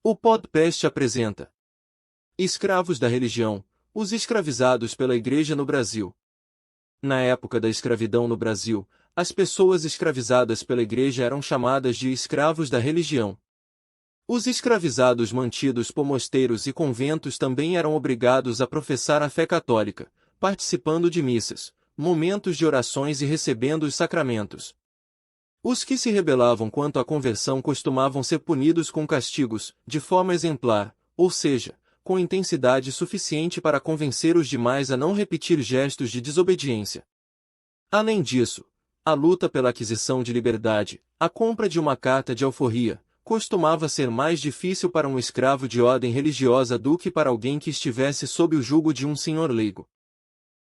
O podcast apresenta Escravos da Religião, os escravizados pela Igreja no Brasil. Na época da escravidão no Brasil, as pessoas escravizadas pela Igreja eram chamadas de escravos da religião. Os escravizados mantidos por mosteiros e conventos também eram obrigados a professar a fé católica, participando de missas, momentos de orações e recebendo os sacramentos. Os que se rebelavam quanto à conversão costumavam ser punidos com castigos, de forma exemplar, ou seja, com intensidade suficiente para convencer os demais a não repetir gestos de desobediência. Além disso, a luta pela aquisição de liberdade, a compra de uma carta de alforria, costumava ser mais difícil para um escravo de ordem religiosa do que para alguém que estivesse sob o jugo de um senhor leigo.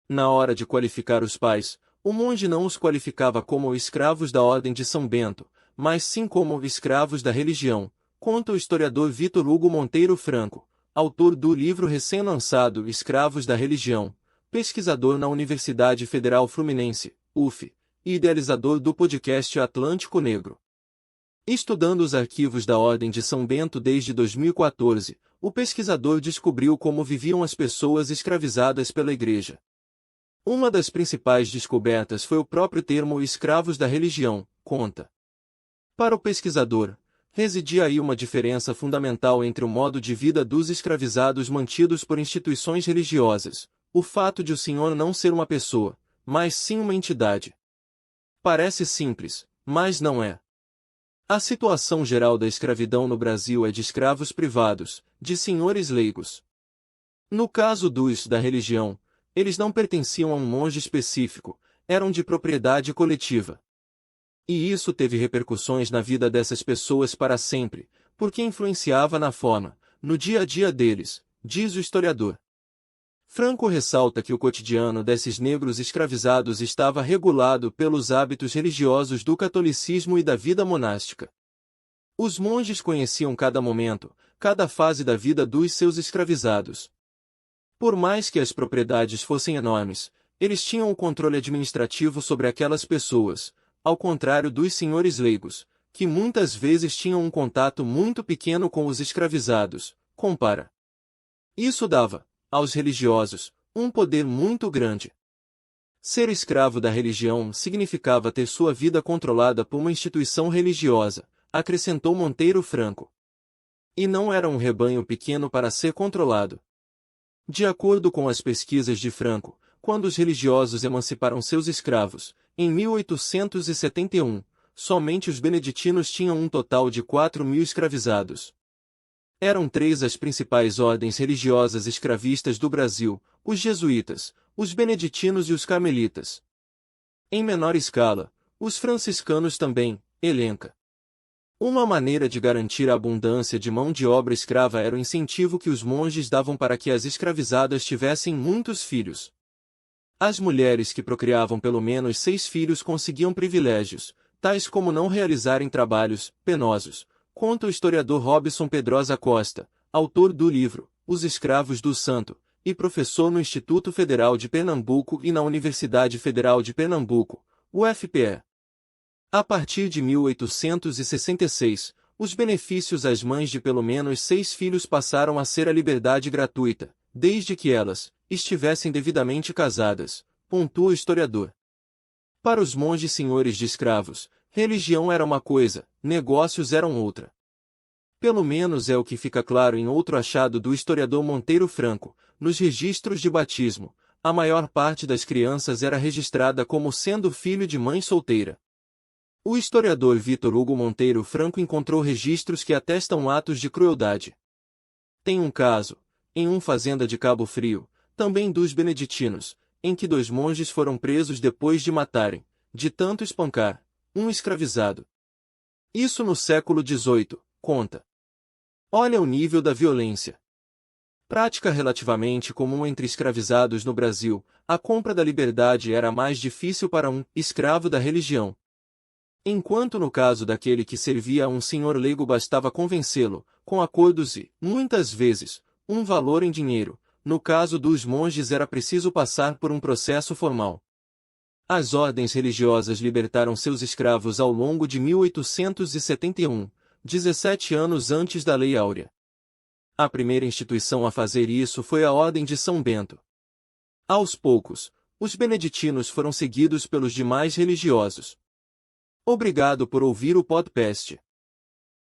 Na hora de qualificar os pais, o monge não os qualificava como escravos da ordem de São Bento, mas sim como escravos da religião, conta o historiador Vitor Hugo Monteiro Franco, autor do livro recém-lançado Escravos da Religião, pesquisador na Universidade Federal Fluminense, UF, e idealizador do podcast Atlântico Negro. Estudando os arquivos da Ordem de São Bento desde 2014, o pesquisador descobriu como viviam as pessoas escravizadas pela Igreja. Uma das principais descobertas foi o próprio termo escravos da religião, conta. Para o pesquisador, residia aí uma diferença fundamental entre o modo de vida dos escravizados mantidos por instituições religiosas, o fato de o senhor não ser uma pessoa, mas sim uma entidade. Parece simples, mas não é. A situação geral da escravidão no Brasil é de escravos privados, de senhores leigos. No caso dos da religião, eles não pertenciam a um monge específico, eram de propriedade coletiva. E isso teve repercussões na vida dessas pessoas para sempre, porque influenciava na forma, no dia a dia deles, diz o historiador. Franco ressalta que o cotidiano desses negros escravizados estava regulado pelos hábitos religiosos do catolicismo e da vida monástica. Os monges conheciam cada momento, cada fase da vida dos seus escravizados. Por mais que as propriedades fossem enormes, eles tinham o controle administrativo sobre aquelas pessoas, ao contrário dos senhores leigos, que muitas vezes tinham um contato muito pequeno com os escravizados, compara. Isso dava, aos religiosos, um poder muito grande. Ser escravo da religião significava ter sua vida controlada por uma instituição religiosa, acrescentou Monteiro Franco. E não era um rebanho pequeno para ser controlado. De acordo com as pesquisas de Franco, quando os religiosos emanciparam seus escravos, em 1871, somente os beneditinos tinham um total de 4.000 escravizados. Eram 3 as principais ordens religiosas escravistas do Brasil, os jesuítas, os beneditinos e os carmelitas. Em menor escala, os franciscanos também, elenca. Uma maneira de garantir a abundância de mão de obra escrava era o incentivo que os monges davam para que as escravizadas tivessem muitos filhos. As mulheres que procriavam pelo menos 6 filhos conseguiam privilégios, tais como não realizarem trabalhos penosos, conta o historiador Robson Pedrosa Costa, autor do livro Os Escravos do Santo, e professor no Instituto Federal de Pernambuco e na Universidade Federal de Pernambuco, UFPE. A partir de 1866, os benefícios às mães de pelo menos 6 filhos passaram a ser a liberdade gratuita, desde que elas estivessem devidamente casadas, pontua o historiador. Para os monges senhores de escravos, religião era uma coisa, negócios eram outra. Pelo menos é o que fica claro em outro achado do historiador Monteiro Franco, nos registros de batismo, a maior parte das crianças era registrada como sendo filho de mãe solteira. O historiador Vitor Hugo Monteiro Franco encontrou registros que atestam atos de crueldade. Tem um caso, em uma fazenda de Cabo Frio, também dos beneditinos, em que 2 monges foram presos depois de matarem, de tanto espancar, um escravizado. Isso no século XVIII, conta. Olha o nível da violência. Prática relativamente comum entre escravizados no Brasil, a compra da liberdade era mais difícil para um escravo da religião. Enquanto no caso daquele que servia a um senhor leigo bastava convencê-lo, com acordos e, muitas vezes, um valor em dinheiro, no caso dos monges era preciso passar por um processo formal. As ordens religiosas libertaram seus escravos ao longo de 1871, 17 anos antes da Lei Áurea. A primeira instituição a fazer isso foi a Ordem de São Bento. Aos poucos, os beneditinos foram seguidos pelos demais religiosos. Obrigado por ouvir o podcast.